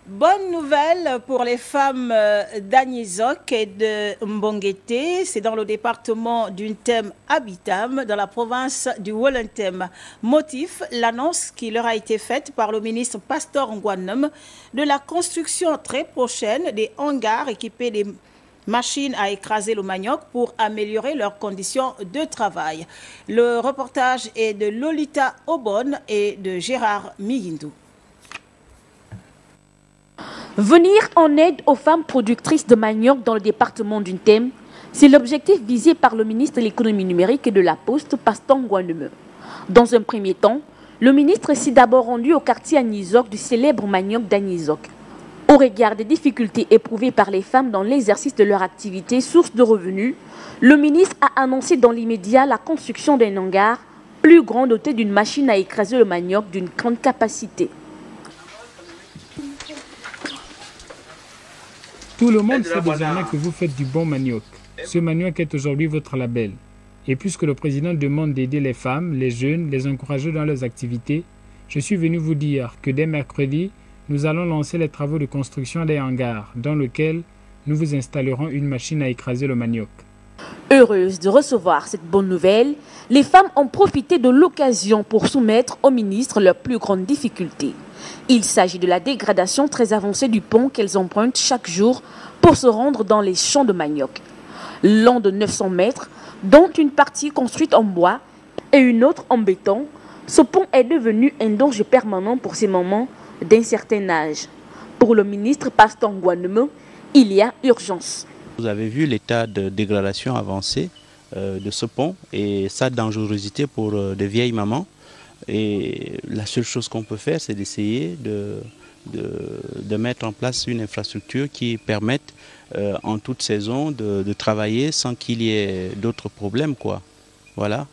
Bonne nouvelle pour les femmes d'Agnizok et de Mbongueté. C'est dans le département d'Untem Abitam, dans la province du Wollentem. Motif, l'annonce qui leur a été faite par le ministre Pastor Ngwanum de la construction très prochaine des hangars équipés des machines à écraser le manioc pour améliorer leurs conditions de travail. Le reportage est de Lolita Obon et de Gérard Miyindou. Venir en aide aux femmes productrices de manioc dans le département d'Untem, c'est l'objectif visé par le ministre de l'économie numérique et de la Poste, Pastor Ngwanum. Dans un premier temps, le ministre s'est d'abord rendu au quartier Agnizok du célèbre manioc d'Agnizok. Au regard des difficultés éprouvées par les femmes dans l'exercice de leur activité, source de revenus, le ministre a annoncé dans l'immédiat la construction d'un hangar plus grand doté d'une machine à écraser le manioc d'une grande capacité. Tout le monde sait désormais que vous faites du bon manioc. Ce manioc est aujourd'hui votre label. Et puisque le président demande d'aider les femmes, les jeunes, les encourager dans leurs activités, je suis venu vous dire que dès mercredi, nous allons lancer les travaux de construction des hangars, dans lesquels nous vous installerons une machine à écraser le manioc. Heureuses de recevoir cette bonne nouvelle, les femmes ont profité de l'occasion pour soumettre au ministre leurs plus grandes difficultés. Il s'agit de la dégradation très avancée du pont qu'elles empruntent chaque jour pour se rendre dans les champs de manioc. Long de 900 mètres, dont une partie construite en bois et une autre en béton, ce pont est devenu un danger permanent pour ces mamans d'un certain âge. Pour le ministre Pastor Ngwanum, il y a urgence. Vous avez vu l'état de dégradation avancé de ce pont et sa dangerosité pour de vieilles mamans. Et la seule chose qu'on peut faire, c'est d'essayer de mettre en place une infrastructure qui permette en toute saison de travailler sans qu'il y ait d'autres problèmes, quoi. Voilà.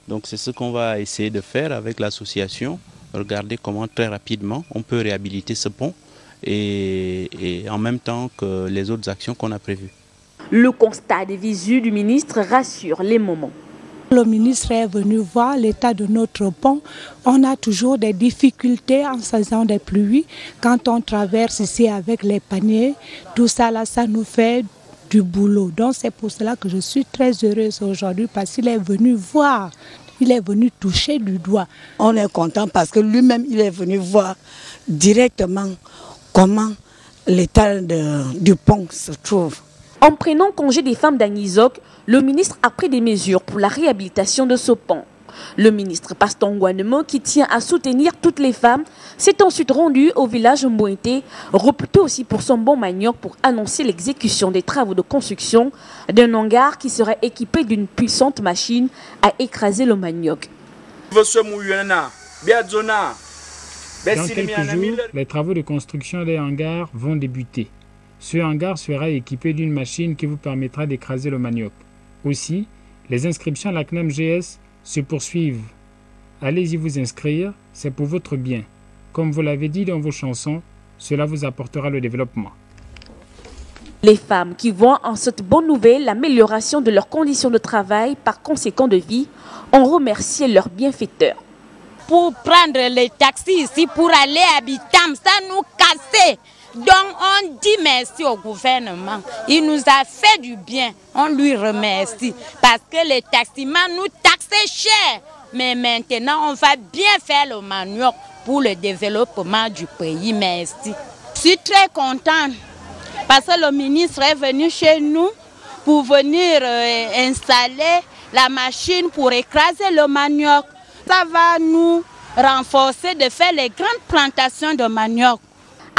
Donc c'est ce qu'on va essayer de faire avec l'association. Regarder comment très rapidement on peut réhabiliter ce pont et en même temps que les autres actions qu'on a prévues. Le constat des visus du ministre rassure les mamans. Le ministre est venu voir l'état de notre pont. On a toujours des difficultés en saison des pluies. Quand on traverse ici avec les paniers, tout ça là, ça nous fait du boulot. Donc c'est pour cela que je suis très heureuse aujourd'hui parce qu'il est venu voir. Il est venu toucher du doigt. On est content parce que lui-même, il est venu voir directement comment l'état du pont se trouve. En prenant congé des femmes d'Agnizok, le ministre a pris des mesures pour la réhabilitation de ce pont. Le ministre Pastor Ngwanum, qui tient à soutenir toutes les femmes, s'est ensuite rendu au village Mbongueté, réputé aussi pour son bon manioc, pour annoncer l'exécution des travaux de construction d'un hangar qui serait équipé d'une puissante machine à écraser le manioc. Dans quelques jours, les travaux de construction des hangars vont débuter. Ce hangar sera équipé d'une machine qui vous permettra d'écraser le manioc. Aussi, les inscriptions à la CNEM-GS se poursuivent. Allez-y vous inscrire, c'est pour votre bien. Comme vous l'avez dit dans vos chansons, cela vous apportera le développement. Les femmes qui voient en cette bonne nouvelle l'amélioration de leurs conditions de travail, par conséquent de vie, ont remercié leurs bienfaiteurs. Pour prendre les taxis ici, pour aller à Bitam, ça nous cassait. Donc on dit merci au gouvernement. Il nous a fait du bien. On lui remercie. Parce que les taximans nous taxaient cher. Mais maintenant, on va bien faire le manioc pour le développement du pays. Merci. Je suis très contente parce que le ministre est venu chez nous pour venir installer la machine pour écraser le manioc. Ça va nous renforcer de faire les grandes plantations de manioc.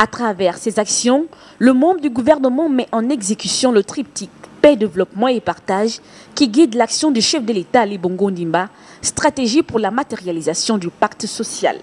À travers ces actions, le membre du gouvernement met en exécution le triptyque paix, développement et partage qui guide l'action du chef de l'État Ali Bongo Ondimba, stratégie pour la matérialisation du pacte social.